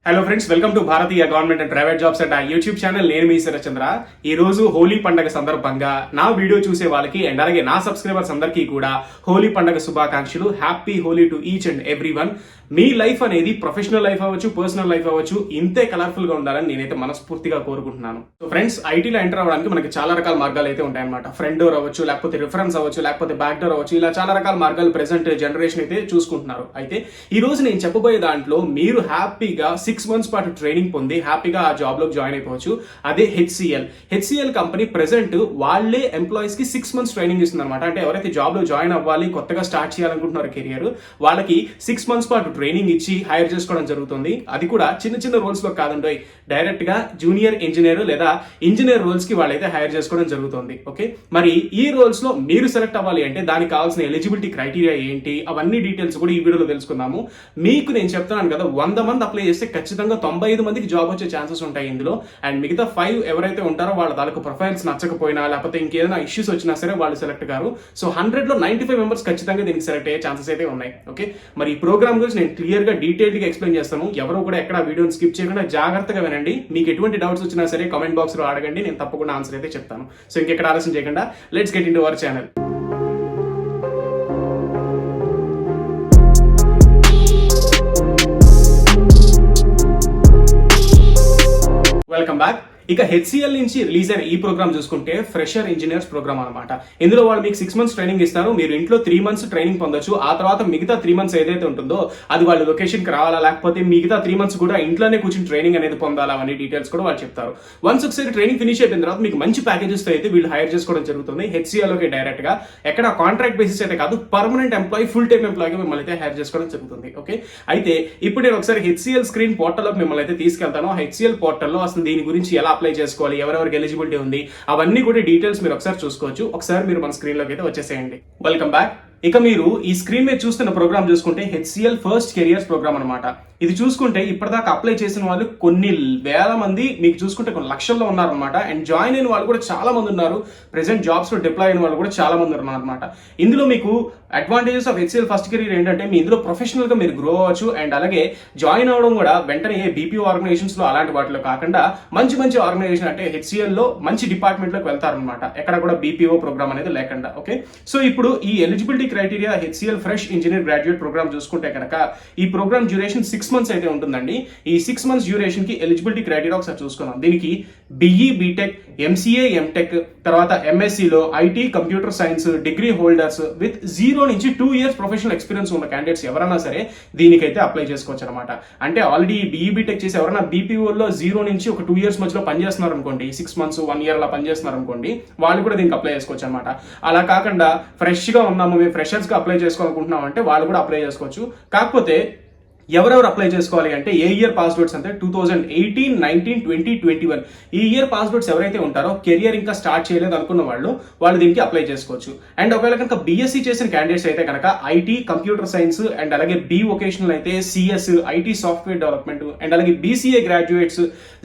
Hello friends, welcome to Bharatiya government and private jobs and YouTube channel. నేను మీ శరత్చంద్ర. ఈ రోజు హోలీ పండుగ సందర్భంగా నా వీడియో చూసే వాళ్ళకి అండ్ అలాగే నా సబ్స్క్రైబర్స్ అందరికీ కూడా హోలీ పండుగ శుభాకాంక్షలు. Happy Holi to each and every one. మీ లైఫ్ అనేది ప్రొఫెషనల్ లైఫ్ అవ్వచ్చు, పర్సనల్ లైఫ్ అవ్వచ్చు, ఇంతే కలర్ఫుల్ గా ఉండాలని నేనైతే మనస్ఫూర్తిగా కోరుకుంటున్నాను. సో ఫ్రెండ్స్, ఐటీలో ఎంటర్ అవ్వడానికి మనకి చాలా రకాల మార్గాలు అయితే ఉంటాయన్నమాట. ఫ్రంట్ డోర్ అవ్వచ్చు, లేకపోతే రిఫరెన్స్ అవ్వచ్చు, లేకపోతే బ్యాక్ డోర్ అవ్వచ్చు, ఇలా చాలా రకాల మార్గాలు ప్రెసెంట్ జనరేషన్ అయితే చూసుకుంటున్నారు. అయితే ఈ రోజు నేను చెప్పబోయే దాంట్లో మీరు హ్యాపీగా 6 months పాటు ట్రైనింగ్ పొంది హ్యాపీగా ఆ జాబ్ లో జాయిన్ అయిపోవచ్చు. అదే హెచ్సిఎల్ కంపెనీ ప్రెసెంట్ వాళ్ళే ఎంప్లాయీస్ కి 6 months ట్రైనింగ్ ఇస్తుంది అనమాట. అంటే ఎవరైతే జాబ్ లో జాయిన్ అవ్వాలి, కొత్తగా స్టార్ట్ చేయాలనుకుంటున్నారు కెరియర్, వాళ్ళకి 6 months పాటు ట్రైనింగ్ ఇచ్చి హైర్ చేసుకోవడం జరుగుతుంది. అది కూడా చిన్న చిన్న రోల్స్ లో కాదండి, డైరెక్ట్ గా జూనియర్ ఇంజనీర్ లేదా ఇంజనీర్ రోల్స్ కి వాళ్ళైతే హైర్ చేసుకోవడం జరుగుతుంది. ఓకే, మరి ఈ రోల్స్ లో మీరు సెలెక్ట్ అవ్వాలి అంటే దానికి కావాల్సిన ఎలిజిబిలిటీ క్రైటీరియా ఏంటి, అవన్నీ డీటెయిల్స్ కూడా ఈ వీడియోలో తెలుసుకుందాము. మీకు నేను చెప్తున్నాను కదా, 100 మంది అప్లై చేస్తే ఖచ్చితంగా 95 మందికి జాబ్ వచ్చే ఛాన్సెస్ ఉంటాయి ఇందులో. అండ్ మిగతా 5 ఎవరైతే ఉంటారో వాళ్ళ తాలూకు ప్రొఫైల్స్ నచ్చకపోయినా, లేకపోతే ఇంకేదైనా ఇష్యూస్ వచ్చినా సరే వాళ్ళు సెలెక్ట్ కారు. సో 100 లో 95 మెంబర్స్ ఖచ్చితంగా దీనికి సెలెక్ట్ అయ్యే ఛాన్సెస్ అయితే ఉన్నాయి. ఓకే, మరి ఈ ప్రోగ్రామ్ గురించి నేను క్లియర్ గా డీటెయిల్ గా ఎక్స్ప్లెయిన్ చేస్తాను. ఎవరు కూడా ఎక్కడ వీడియోని స్కిప్ చేయకుండా జాగ్రత్తగా వినండి. మీకు ఎటువంటి డౌట్స్ వచ్చినా సరే కామెంట్ బాక్స్ లో అడగండి, నేను తప్పకుండా ఆన్సర్ అయితే చెప్తాను. సో ఇంకెక్కడ ఆలస్యం చేయకుండా let's get into our channel. Welcome back. ఇక హెచ్సిఎల్ నుంచి రిలీజ్ అయిన ఈ ప్రోగ్రామ్ చూసుకుంటే ఫ్రెషర్ ఇంజనీర్స్ ప్రోగ్రామ్ అనమాట. ఇందులో వాళ్ళు మీకు 6 months ట్రైనింగ్ ఇస్తారు. మీరు ఇంట్లో 3 months ట్రైనింగ్ పొందొచ్చు. ఆ తర్వాత మిగతా 3 months ఏదైతే ఉంటుందో అది వాళ్ళ లొకేషన్ కి రావాలా, లేకపోతే మిగతా 3 months కూడా ఇంట్లోనే కూర్చొని ట్రైనింగ్ అనేది పొందాలా, అవన్నీ డీటెయిల్స్ కూడా వాళ్ళు చెప్తారు. వన్స్ ఒకసారి ట్రైనింగ్ ఫినిష్ అయిపోయిన తర్వాత మీకు మంచి ప్యాకేజెస్ తో అయితే వీళ్ళు హైర్ చేసుకోవడం జరుగుతుంది. హెచ్సిఎల్ లోకి డైరెక్ట్ గా, ఎక్కడ కాంట్రాక్ట్ బేసిస్ అయితే కాదు, పర్మనెంట్ ఎంప్లాయీ, ఫుల్ టైమ్ ఎంప్లాయీగా మిమ్మల్ని అయితే హైర్ చేసుకోవడం జరుగుతుంది. ఓకే, అయితే ఇప్పుడు నేను ఒకసారి హెచ్సిఎల్ స్క్రీన్ పోర్టల్ లోకి మిమ్మల్ని అయితే తీసుకెళ్తాను. హెచ్సిఎల్ పోర్టల్లో అసలు దీని గురించి ఎలా అప్లై చేసుకోవాలి, ఎవరెవరికి ఎలిజిబిలిటీ ఉంది, అవన్నీ కూడా డీటెయిల్స్ మీరు ఒకసారి చూసుకోవచ్చు. ఒకసారి మీరు మన స్క్రీన్ లోకి అయితే వచ్చేసేయండి. Welcome back. ఇక మీరు ఈ స్క్రీన్ మీద చూస్తున్న ప్రోగ్రామ్ చూసుకుంటే హెచ్సిఎల్ ఫస్ట్ కెరియర్స్ ప్రోగ్రామ్ అనమాట. ఇది చూసుకుంటే ఇప్పటిదాకా అప్లై చేసిన వాళ్ళు కొన్ని వేల మంది, మీకు చూసుకుంటే కొన్ని లక్షల్లో ఉన్నారనమాట. అండ్ జాయిన్ అయిన వాళ్ళు కూడా చాలా మంది ఉన్నారు. ప్రెసెంట్ జాబ్స్ లో డిప్లాయ్ అయిన వాళ్ళు కూడా చాలా మంది ఉన్నారు అనమాట. ఇందులో మీకు advantages of HCl first career ఏంటంటే మీ ఇందులో ప్రొఫెషనల్ గా మీరు గ్రో అవ్వచ్చు. అండ్ అలాగే జాయిన్ అవడం కూడా వెంటనే బీపీఓ ఆర్గనైజేషన్స్ లో అలాంటి వాటిలో కాకుండా మంచి మంచి ఆర్గనైజేషన్ అంటే హెచ్సిఎల్ లో మంచి డిపార్ట్మెంట్ లోకి వెళ్తారనమాట, ఎక్కడ కూడా బీపీఓ ప్రోగ్రామ్ అనేది లేకుండా. ఓకే, సో ఇప్పుడు ఈ eligibility criteria HCL fresh engineer graduate programme చూసుకుంటే కనుక ఈ ప్రోగ్రామ్ డ్యూరేషన్ 6 months అయితే ఉంటుందండి. ఈ 6 months డ్యూరేషన్ కి ఎలిజిబిలిటీ క్రైటీరియా ఒకసారి చూసుకుందాం. దీనికి బిఈ, బీటెక్, ఎంసీఏ, ఎంటెక్, తర్వాత ఎంఎస్సీలో IT, computer science degree holders with 0 నుంచి 2 years ప్రొఫెషనల్ ఎక్స్పీరియన్స్ ఉన్న క్యాండిడేట్స్ ఎవరైనా సరే దీనికైతే అప్లై చేసుకోవచ్చు అనమాట. అంటే ఆల్రెడీ బిఈ, బీటెక్ చేసి ఎవరైనా బీపీఓలో 0 నుంచి ఒక 2 years మధ్యలో పనిచేస్తున్నారు అనుకోండి, 6 months 1 year అలా పనిచేస్తున్నారు అనుకోండి, వాళ్ళు కూడా దీనికి అప్లై చేసుకోవచ్చు అనమాట. అలా కాకుండా ఫ్రెష్ గా ఉన్నాము, మేము ఫ్రెషర్స్ గా అప్లై చేసుకోవాలనుకుంటున్నాం అంటే వాళ్ళు కూడా అప్లై చేసుకోవచ్చు. కాకపోతే ఎవరెవరు అప్లై చేసుకోవాలి అంటే ఏ ఇయర్ పాస్వర్డ్స్ అంటే 2018, 19, 20, 21 ఈ ఇయర్ పాస్వర్డ్స్ ఎవరైతే ఉంటారో కెరియర్ ఇంకా స్టార్ట్ చేయలేదు అనుకున్న వాళ్ళు దీనికి అప్లై చేసుకోవచ్చు. అండ్ ఒకవేళ కనుక బీఎస్సీ చేసిన క్యాండిడేట్స్ అయితే కనుక ఐటీ, కంప్యూటర్ సైన్స్ అండ్ అలాగే బి వొకేషనల్ అయితే CS, IT software development and అలాగే బీసీఏ గ్రాడ్యుయేట్స్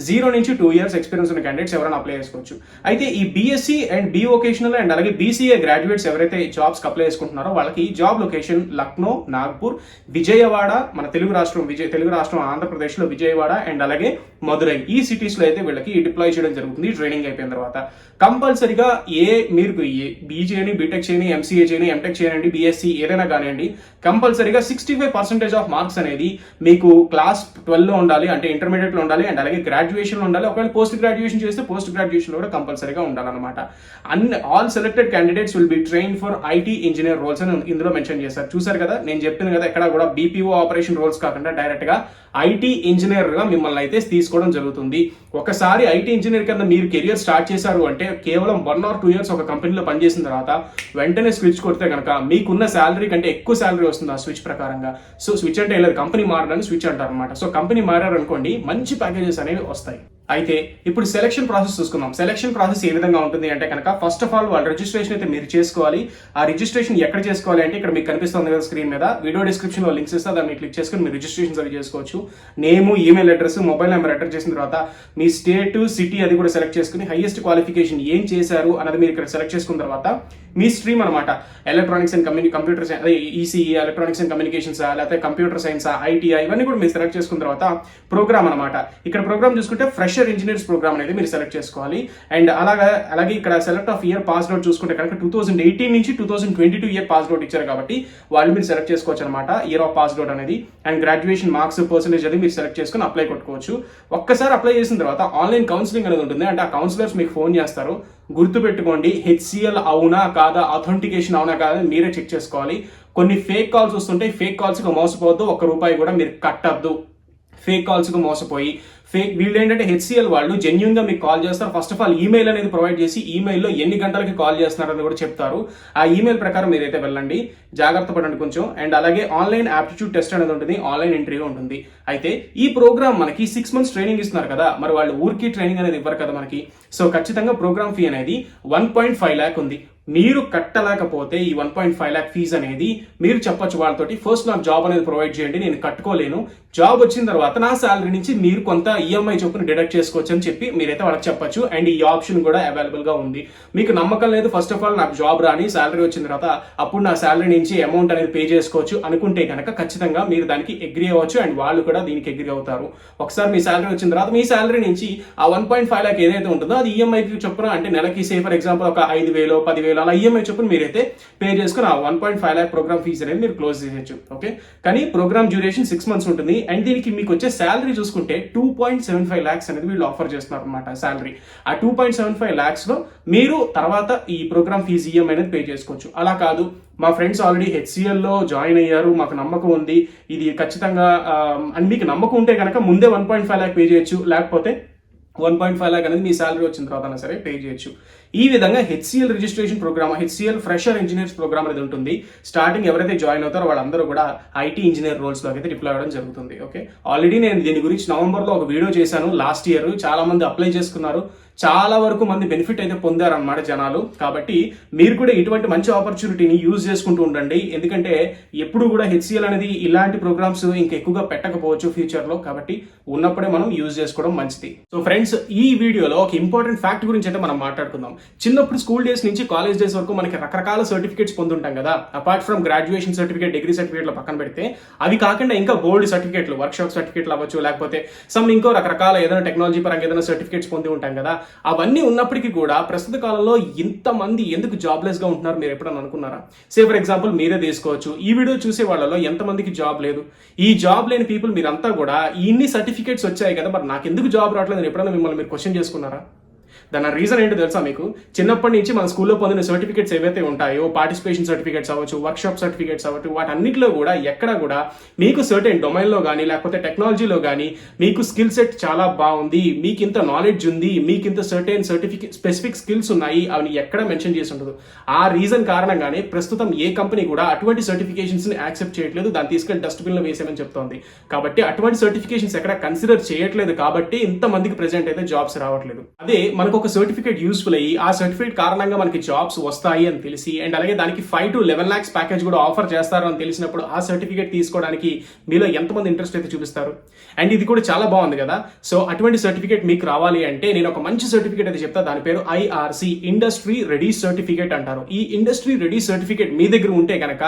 0 నుంచి 2 years ఎక్స్పీరియన్స్ ఉన్న క్యాండిడేట్స్ ఎవరైనా అప్లై చేసుకోవచ్చు. అయితే ఈ BSc and B vocational and అలాగే బీసీఏ గ్రాడ్యుయేట్స్ ఎవరైతే జాబ్స్ అప్లై చేసుకుంటున్నారో వాళ్ళకి జాబ్ లొకేషన్ లక్నో, నాగ్పూర్, విజయవాడ, మన తెలుగు రాష్ట్రం ఆంధ్రప్రదేశ్ లో విజయవాడ అండ్ అలాగే మదురై, ఈ సిటీస్ లో అయితే వీళ్ళకి డిప్లాయ్ చేయడం జరుగుతుంది. ట్రైనింగ్ అయిపోయిన తర్వాత కంపల్సరీగా మీరు బీఈ చేయని, బీటెక్ చేయని, ఎంసీఏ చేయని, ఎంటెక్ చేయనండి, బీఎస్సీ ఏదైనా కానివ్వండి, కంపల్సరీగా 65% ఆఫ్ మార్క్స్ అనేది మీకు క్లాస్ 12 లో ఉండాలి, అంటే ఇంటర్మీడియట్ లో ఉండాలి. అండ్ అలాగే గ్రాడ్యుయేషన్ లో ఉండాలి. ఒకవేళ పోస్ట్ గ్రాడ్యుయేషన్ చేస్తే పోస్ట్ గ్రాడ్యుయేషన్ లో కూడా కంపల్సరీగా ఉండాలన్నమాట. All selected candidates will be train for IT engineer roles అని ఇందులో మెన్షన్ చేశారు. చూసారు కదా, నేను చెప్పాను కదా, ఎక్కడ కూడా బీపీఓ ఆపరేషన్ రోల్స్ కాకుండా డైరెక్ట్ గా ఐటీ ఇంజనీర్ గా మిమ్మల్ని అయితే తీసుకోవడం జరుగుతుంది. ఒకసారి ఐటీ ఇంజనీర్ కింద మీరు కెరియర్ స్టార్ట్ చేశారు అంటే కేవలం 1 or 2 years ఒక కంపెనీలో పనిచేసిన తర్వాత వెంటనే స్విచ్ కొడితే కనుక మీకున్న శాలరీ కంటే ఎక్కువ శాలరీ వస్తుంది ఆ స్విచ్ ప్రకారంగా. సో స్విచ్ అంటే ఇలా కంపెనీ మారడానికి స్విచ్ అంటారు అనమాట. సో కంపెనీ మారారనుకోండి మంచి ప్యాకేజెస్ అనేవి వస్తాయి. అయితే ఇప్పుడు సెలక్షన్ ప్రాసెస్ చూసుకుందాం. సెలక్షన్ ప్రాసెస్ ఏ విధంగా ఉంటుంది అంటే కనుక ఫస్ట్ ఆఫ్ ఆల్ వాళ్ళ రిజిస్ట్రేషన్ అయితే మీరు చేసుకోవాలి. ఆ రిజిస్ట్రేషన్ ఎక్కడ చేసుకోవాలి అంటే ఇక్కడ మీకు కనిపిస్తుంది కదా స్క్రీన్ మీద, వీడియో డిస్క్రిప్షన్ లో లింక్స్ ఇస్తే దాన్ని క్లిక్ చేసుకుని మీరు రిజిస్ట్రేషన్ అవి చేసుకోవచ్చు. Name, email address, mobile number enter చేసిన తర్వాత మీ స్టేట్, సిటీ అది కూడా సెలెక్ట్ చేసుకుని హైయెస్ట్ క్వాలిఫికేషన్ ఏం చేశారు అన్నది మీరు ఇక్కడ సెలెక్ట్ చేసుకున్న తర్వాత మీ స్ట్రీమ్ అనమాట, ఎలక్ట్రానిక్స్ అండ్ కంప్యూటర్ సైన్స్, అదే ఈసీఈ ఎలక్ట్రానిక్స్ అండ్ కమ్యూనికేషన్స్, లేకపోతే కంప్యూటర్ సైన్స్, ఐటీఐ, ఇవన్నీ కూడా మీరు సెలెక్ట్ చేసుకున్న తర్వాత ప్రోగ్రామ్ అనమాట. ఇక్కడ ప్రోగ్రామ్ చూసుకుంటే ఫ్రెషర్ ఇంజనీర్స్ ప్రోగ్రామ్ అనేది మీరు సెలెక్ట్ చేసుకోవాలి. అండ్ అలాగే ఇక్కడ select of year pass out చూసుకుంటే కనుక 2018 నుంచి 2022 ఇయర్ పాస్ అవుట్ ఇచ్చారు కాబట్టి వాళ్ళు మీరు సెలెక్ట్ చేసుకోవచ్చు అనమాట, ఇయర్ ఆఫ్ పాస్ అవుట్ అనేది. అండ్ గ్రాడ్యుయేషన్ మార్క్స్, పర్సెంటేజ్ అది మీరు సెలెక్ట్ చేసుకుని అప్లై కొట్టుకోవచ్చు. ఒక్కసారి అప్లై చేసిన తర్వాత ఆన్లైన్ కౌన్సిలింగ్ అనేది ఉంటుంది. అంటే ఆ కౌన్సిలర్స్ మీకు ఫోన్ చేస్తారు. గుర్తుపెట్టుకోండి, హెచ్సిఎల్ అవునా కాదా, అథెంటికేషన్ అవునా కాదా మీరే చెక్ చేసుకోవాలి. కొన్ని ఫేక్ కాల్స్ వస్తుంటాయి, ఫేక్ కాల్స్కి మోసపోవద్దు, ₹1 కూడా మీరు కట్టద్దు. ఫేక్ కాల్స్కి మోసపోయి వీళ్ళు ఏంటంటే హెచ్సిఎల్ వాళ్ళు జెన్యూన్ గా మీకు కాల్ చేస్తారు. ఫస్ట్ ఆఫ్ ఆల్ ఈమెయిల్ అనేది ప్రొవైడ్ చేసి ఈమెయిల్లో ఎన్ని గంటలకి కాల్ చేస్తున్నారని కూడా చెప్తారు. ఆ ఈమెయిల్ ప్రకారం మీరైతే వెళ్ళండి, జాగ్రత్త పడండి కొంచెం. అండ్ అలాగే ఆన్లైన్ ఆప్టిట్యూడ్ టెస్ట్ అనేది ఉంటుంది, ఆన్లైన్ ఇంటర్వ్యూ ఉంటుంది. అయితే ఈ ప్రోగ్రామ్ మనకి 6 months ట్రైనింగ్ ఇస్తున్నారు కదా, మరి వాళ్ళు ఊరికి ట్రైనింగ్ అనేది ఇవ్వరు కదా మనకి. సో ఖచ్చితంగా ప్రోగ్రామ్ ఫీ అనేది 1.5 lakh ఉంది. మీరు కట్టలేకపోతే ఈ 1.5 lakh ఫీజు అనేది మీరు చెప్పొచ్చు వాళ్ళతోటి, ఫస్ట్ నాకు జాబ్ అనేది ప్రొవైడ్ చేయండి, నేను కట్టుకోలేను, జాబ్ వచ్చిన తర్వాత నా శాలరీ నుంచి మీరు కొంత ఈఎంఐ చొప్పున డిడక్ట్ చేసుకోవచ్చు అని చెప్పి మీరైతే వాళ్ళకి చెప్పొచ్చు. అండ్ ఈ ఆప్షన్ కూడా అవైలబుల్ గా ఉంది. మీకు నమ్మకం లేదు, ఫస్ట్ ఆఫ్ ఆల్ నాకు జాబ్ రాని, శాలరీ వచ్చిన తర్వాత అప్పుడు నా శాలరీ నుంచి అమౌంట్ అనేది పే చేసుకోవచ్చు అనుకుంటే కనుక ఖచ్చితంగా మీరు దానికి అగ్రీ అవ్వచ్చు. అండ్ వాళ్ళు కూడా దీనికి అగ్రీ అవుతారు. ఒకసారి మీ శాలరీ వచ్చిన తర్వాత మీ శాలరీ నుంచి ఆ 1.5 lakh ఏదైతే ఉంటుందో అది ఈఎంఐకి చొప్పున, అంటే నెలకి సే ఫర్ ఎగ్జాంపుల్ ఒక 5,000, 10,000 అలా ఈఎంఐ చొప్పున మీరైతే పే చేసుకుని ఆ 1.5 lakh ప్రోగ్రామ్ ఫీజు అనేది మీరు క్లోజ్ చేసేయచ్చు. ఓకే, కానీ ప్రోగ్రామ్ డ్యూరేషన్ 6 months ఉంటుంది. అండ్ దీనికి మీకు వచ్చే శాలరీ చూసుకుంటే 2.75 lakhs అనేది వీళ్ళు ఆఫర్ చేస్తున్నారు అనమాట శాలరీ. ఆ 2.75 lakhs లో మీరు తర్వాత ఈ ప్రోగ్రామ్ ఫీజు ఈఎంఐ అనేది పే చేసుకోవచ్చు. అలా కాదు, మా ఫ్రెండ్స్ ఆల్రెడీ హెచ్సిఎల్ లో జాయిన్ అయ్యారు, మాకు నమ్మకం ఉంది, ఇది ఖచ్చితంగా అని మీకు నమ్మకం ఉంటే కనుక ముందే 1.5 lakh పే చేయొచ్చు, లేకపోతే 1.5 lakh అనేది మీ శాలరీ వచ్చిన తర్వాత సరే పే చేయొచ్చు. ఈ విధంగా HCL registration programme, HCL fresher engineers programme అనేది ఉంటుంది. స్టార్టింగ్ ఎవరైతే జాయిన్ అవుతారో వాళ్ళందరూ కూడా ఐటీ ఇంజనీర్ రోల్స్ లోకి అయితే డిప్లాయ్ అవ్వడం జరుగుతుంది. ఓకే, ఆల్రెడీ నేను దీని గురించి నవంబర్లో ఒక వీడియో చేశాను లాస్ట్ ఇయర్. చాలా మంది అప్లై చేసుకున్నారు, చాలా వరకు మంది బెనిఫిట్ అయితే పొందారన్నమాట జనాలు. కాబట్టి మీరు కూడా ఇటువంటి మంచి ఆపర్చునిటీని యూజ్ చేసుకుంటూ ఉండండి. ఎందుకంటే ఎప్పుడు కూడా హెచ్సిఎల్ అనేది ఇలాంటి ప్రోగ్రామ్స్ ఇంకా ఎక్కువగా పెట్టకపోవచ్చు ఫ్యూచర్ లో, కాబట్టి ఉన్నప్పుడే మనం యూజ్ చేసుకోవడం మంచిది. సో ఫ్రెండ్స్, ఈ వీడియోలో ఒక ఇంపార్టెంట్ ఫ్యాక్ట్ గురించి అయితే మనం మాట్లాడుకుందాం. చిన్నప్పుడు స్కూల్ డేస్ నుంచి కాలేజ్ డేస్ వరకు మనకి రకరకాల సర్టిఫికేట్స్ పొందుంటాం కదా. Apart from graduation certificate, degree సర్టిఫికేట్లు పక్కన పెడితే అవి కాకుండా ఇంకా బోల్డ్ సర్టిఫికేట్లు, వర్క్షాప్ సర్టిఫికేట్లు అవ్వచ్చు, లేకపోతే ఇంకో రకరకాల ఏదైనా టెక్నాలజీ పరంగా ఏదైనా సర్టిఫికేట్స్ పొంది ఉంటాం కదా. అవన్నీ ఉన్నప్పటికీ కూడా ప్రస్తుత కాలంలో ఇంతమంది ఎందుకు జాబ్లెస్ గా ఉంటున్నారు మీరు ఎప్పుడన్నా అనుకున్నారా? సే ఫర్ ఎగ్జాంపుల్ మీరే తీసుకోవచ్చు. ఈ వీడియో చూసే వాళ్ళలో ఎంతమందికి జాబ్ లేదు? ఈ జాబ్ లేని పీపుల్ మీరంతా కూడా ఇన్ని సర్టిఫికేట్స్ వచ్చాయి కదా, మరి నాకు ఎందుకు జాబ్ రావట్లేదు ఎప్పుడన్నా మిమ్మల్ని మీరు క్వశ్చన్ చేసుకున్నారా? దాని రీజన్ ఏంటో తెలుసా మీకు? చిన్నప్పటి నుంచి మన స్కూల్లో పొందిన సర్టిఫికేట్స్ ఏవైతే ఉంటాయో, పార్టిసిపేషన్ సర్టిఫికేట్స్ అవ్వచ్చు, వర్క్షాప్ సర్టిఫికేట్స్ అవ్వచ్చు, వాటన్నిటిలో కూడా ఎక్కడ కూడా మీకు సర్టెన్ డొమైన్లో కానీ లేకపోతే టెక్నాలజీలో కానీ మీకు స్కిల్ సెట్ చాలా బాగుంది, మీకు ఇంత నాలెడ్జ్ ఉంది, మీకు ఇంత సర్టెన్ స్పెసిఫిక్ స్కిల్స్ ఉన్నాయి అని ఎక్కడ మెన్షన్ చేసి ఉండదు. ఆ రీజన్ కారణంగానే ప్రస్తుతం ఏ కంపెనీ కూడా అటువంటి సర్టిఫికేషన్స్ ని యాక్సెప్ట్ చేయట్లేదు, దాన్ని తీసుకెళ్లి డస్ట్బిన్ లో వేసేమని చెప్తోంది. కాబట్టి అటువంటి సర్టిఫికేషన్స్ ఎక్కడ కన్సిడర్ చేయట్లేదు, కాబట్టి ఇంతమందికి ప్రెసెంట్ అయితే జాబ్స్ రావట్లేదు. అదే మనకు ఒక సర్టిఫికేట్ యూస్ఫుల్ అయ్యి ఆ సర్టిఫికేట్ కారణంగా మనకి జాబ్స్ వస్తాయి అని తెలిసి, అండ్ అలాగే దానికి 5 to 11 lakhs ప్యాకేజ్ కూడా ఆఫర్ చేస్తారు అని తెలిసినప్పుడు ఆ సర్టిఫికేట్ తీసుకోవడానికి మీలో ఎంతమంది ఇంట్రెస్ట్ అయితే చూపిస్తారు? అండ్ ఇది కూడా చాలా బాగుంది కదా. సో అటువంటి సర్టిఫికేట్ మీకు రావాలి అంటే నేను ఒక మంచి సర్టిఫికేట్ అయితే చెప్తా, దాని పేరు IRC, ఇండస్ట్రీ రెడీ సర్టిఫికేట్ అంటారు. ఈ ఇండస్ట్రీ రెడీ సర్టిఫికేట్ మీ దగ్గర ఉంటే కనుక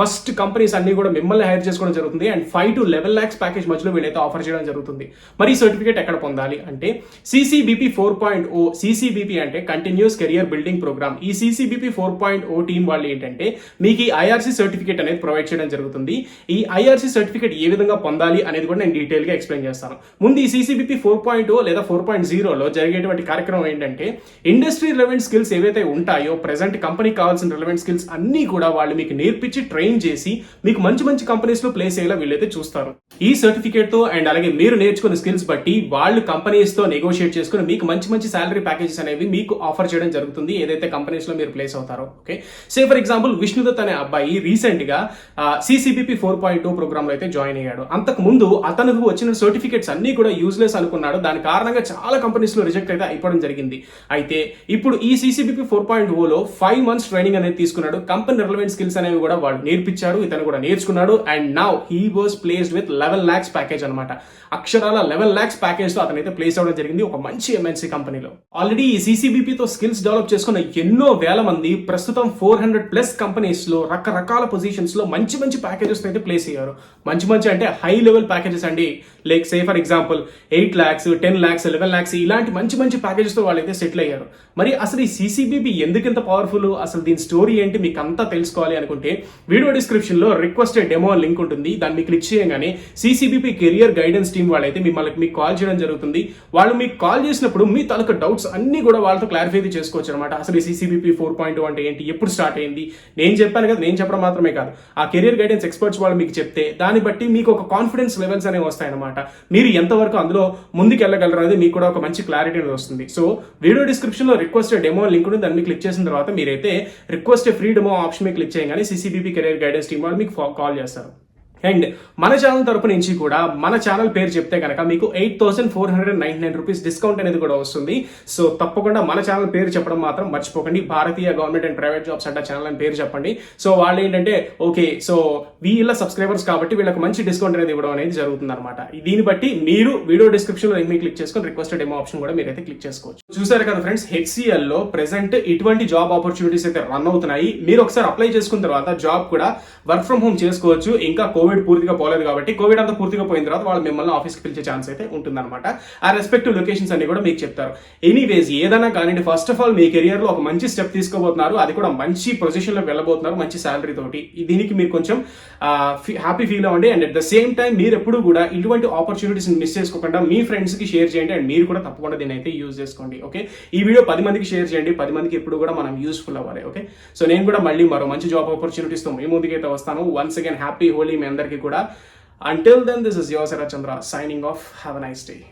ఫస్ట్ కంపెనీస్ అన్ని కూడా మిమ్మల్ని హైర్ చేసుకోవడం జరుగుతుంది. అండ్ 5 to 11 lakhs ప్యాకేజ్ మధ్యలో వీళ్ళైతే ఆఫర్ చేయడం జరుగుతుంది. మరి ఈ సర్టిఫికేట్ ఎక్కడ పొందాలి అంటే CCBP 4.0. CCBP అంటే కంటిన్యూస్ కెరియర్ బిల్డింగ్ ప్రోగ్రామ్. ఈ CCBP 4.0 టీం వాళ్ళు ఏంటంటే మీకు ఈ IRC సర్టిఫికేట్ అనేది ప్రొవైడ్ చేయడం జరుగుతుంది. ఈ IRC సర్టిఫికేట్ ఏ విధంగా పొందాలి అనేది కూడా నేను డీటెయిల్ గా ఎక్స్ప్లెయిన్ చేస్తాను. ముందు ఈ CCBP 4.0 లేదా 4.0లో జరిగేటువంటి కార్యక్రమం ఏంటంటే ఇండస్ట్రీ రిలవెంట్ స్కిల్స్ ఏవైతే ఉంటాయో, ప్రెసెంట్ కంపెనీకి కావాల్సిన రిలవెంట్ స్కిల్స్ అన్ని కూడా వాళ్ళు మీకు నేర్పించి ట్రైన్ చేసి మీకు మంచి మంచి కంపెనీస్ లో ప్లేస్ అయ్యేలా వీళ్ళైతే చూస్తారు. ఈ సర్టిఫికేట్ తో అండ్ అలాగే మీరు నేర్చుకున్న స్కిల్స్ బట్టి వాళ్ళు కంపెనీస్ తో నెగోషియేట్ చేసుకుని మీకు మంచి మంచి సాలరీ ప్యాకేజెస్ అనేవి మీకు ఆఫర్ చేయడం జరుగుతుంది ఏదైతే కంపెనీస్ లో మీరు ప్లేస్ అవుతారో. ఓకే, సే ఫర్ ఎగ్జాంపుల్ విష్ణుదత్ అనే అబ్బాయి రీసెంట్ గా CCBP 4.2 ప్రోగ్రామ్ లో అయితే జాయిన్ అయ్యాడు. అంతకు ముందు అతనికి వచ్చిన సర్టిఫికేట్స్ అన్ని కూడా యూజ్లెస్ అనుకున్నాడు. దాని కారణంగా చాలా కంపెనీస్ లో రిజెక్ట్ అయితే అయిపోవడం జరిగింది. అయితే ఇప్పుడు ఈ CCBP 4.0 లో 5 months ట్రైనింగ్ అనేది తీసుకున్నాడు. కంపెనీ రిలవెంట్ స్కిల్స్ అనేవి కూడా వాళ్ళు నేర్పించారు, ఇతను కూడా నేర్చుకున్నాడు. And now he was placed with 11 lakhs package అనమాట. అక్షరాల 11 lakhs ప్యాకేజ్ తో అతనైతే ప్లేస్ అవ్వడం జరిగింది ఒక మంచి MNC కంపెనీలో. ఆల్రెడీ ఈ CCBP తో స్కిల్స్ డెవలప్ చేసుకున్న ఎన్నో వేల మంది ప్రస్తుతం 400+ కంపెనీస్ లో రకరకాల పొజిషన్స్ లో మంచి మంచి ప్యాకేజెస్ అయితే ప్లేస్ అయ్యారు. మంచి మంచి అంటే హై లెవెల్ ప్యాకేజెస్ అండి. Like say for example 8 lakhs, 10 lakhs, 11 lakhs ఇలాంటి మంచి మంచి ప్యాకేజెస్ తో వాళ్ళైతే సెటిల్ అయ్యారు. మరి అసలు ఈ CCBP ఎందుకు ఇంత పవర్ఫుల్, అసలు దీని స్టోరీ ఏంటి మీకు అంతా తెలుసుకోవాలి అనుకుంటే వీడియో డిస్క్రిప్షన్ లో రిక్వెస్టెడ్ డెమో లింక్ ఉంటుంది. దాన్ని క్లిక్ చేయగానే CCBP కెరియర్ గైడెన్స్ టీమ్ వాళ్ళైతే మీకు కాల్ చేయడం జరుగుతుంది. వాళ్ళు మీకు కాల్ చేసినప్పుడు మీ తాలూకా డౌట్స్ అన్ని కూడా వాళ్ళతో క్లారిఫై చేసుకోవచ్చు అనమాట. అసలు ఈ CCBP 4.2 అంటే ఏంటి, ఎప్పుడు స్టార్ట్ అయింది, నేను చెప్పాను కదా, నేను చెప్పడం మాత్రమే కాదు ఆ కెరియర్ గైడెన్స్ ఎక్స్పర్ట్స్ వాళ్ళు మీకు చెప్తే దాన్ని బట్టి మీకు ఒక కాన్ఫిడెన్స్ లెవెల్స్ అనేవి వస్తాయన్నమాట. మీరు ఎంతవరకు అందులో ముందుకు వెళ్ళగలరు అనేది మీకు కూడా ఒక మంచి క్లారిటీ అనేది వస్తుంది. సో వీడియో డిస్క్రిప్షన్ లో రిక్వెస్ట్ డెమో లింక్ ఉంది, దాన్ని క్లిక్ చేసిన తర్వాత మీరైతే రిక్వెస్ట్ ఫ్రీ డెమో ఆప్షన్ మీద క్లిక్ చేయగానే CCBP కెరియర్ గైడెన్స్ టీమ్ వాళ్ళు మీకు కాల్ చేస్తారు. అండ్ మన ఛానల్ తరపు నుంచి కూడా మన ఛానల్ పేరు చెప్తే కనుక మీకు 8,499 రూపీస్ డిస్కౌంట్ అనేది కూడా వస్తుంది. సో తప్పకుండా మన ఛానల్ పేరు చెప్పడం మాత్రం మర్చిపోకండి. భారతీయ గవర్నమెంట్ అండ్ ప్రైవేట్ జాబ్స్ అడ్డా ఛానల్ అని పేరు చెప్పండి. సో వాళ్ళు ఏంటంటే ఓకే, సో వీళ్ళ సబ్స్క్రైబర్స్ కాబట్టి వీళ్ళకి మంచి డిస్కౌంట్ అనేది ఇవ్వడం అనేది జరుగుతుంది అనమాట. దీన్ని బట్టి మీరు వీడియో డిస్క్రిప్షన్ లో లింక్ క్లిక్ చేసుకొని రిక్వెస్ట్ డెమో ఆప్షన్ కూడా మీరైతే క్లిక్ చేసుకోవచ్చు. చూసారు కదా ఫ్రెండ్స్, HCL లో ప్రెసెంట్ ఇటువంటి జాబ్ ఆపర్చునిటీస్ అయితే రన్ అవుతున్నాయి. మీరు ఒకసారి అప్లై చేసుకున్న తర్వాత జాబ్ కూడా వర్క్ ఫ్రమ్ హోమ్ చేసుకోవచ్చు. ఇంకా కోవిడ్ పూర్తిగా పోలేదు కాబట్టి కోవిడ్ అంతా పూర్తిగా పోయిన తర్వాత వాళ్ళు మిమ్మల్ని ఆఫీస్కి పిలిచే ఛాన్స్ అయితే ఉంటుందన్నమాట. ఆ రెస్పెక్టివ్ లొకేషన్స్ అన్ని కూడా మీకు చెప్తారు. ఎనీవేస్ ఏదైనా కానీ first of all me career లో ఒక మంచి స్టెప్ తీసుకోబోతున్నారు, అది కూడా మంచి పొజిషన్ లో వెళ్ళబోతున్నారు మంచి శాలరీ తోటి. దీనికి మీరు కొంచెం హ్యాపీ ఫీల్ అవ్వండి. And at the same time మీరు ఎప్పుడు కూడా ఇటువంటి ఆపర్చునిటీస్ మిస్ చేసుకోకుండా మీ ఫ్రెండ్స్ కి షేర్ చేయండి. అండ్ మీరు కూడా తప్పకుండా దీన్ని అయితే యూజ్ చేసుకోండి. ఓకే, ఈ వీడియో 10 మందికి షేర్ చేయండి. 10 మందికి ఎప్పుడు కూడా మనం యూస్ఫుల్ అవ్వాలి. ఓకే, సో నేను కూడా మళ్ళీ మరో మంచి జాబ్ ఆపర్చునిటీస్ తో మీ ముందుకైతే వస్తాను. వన్స్ అగైన్ హ్యాపీ హోలీ మీ అందరికీ కూడా. Until then, this is your Sarah Chandra signing off. Have a nice day.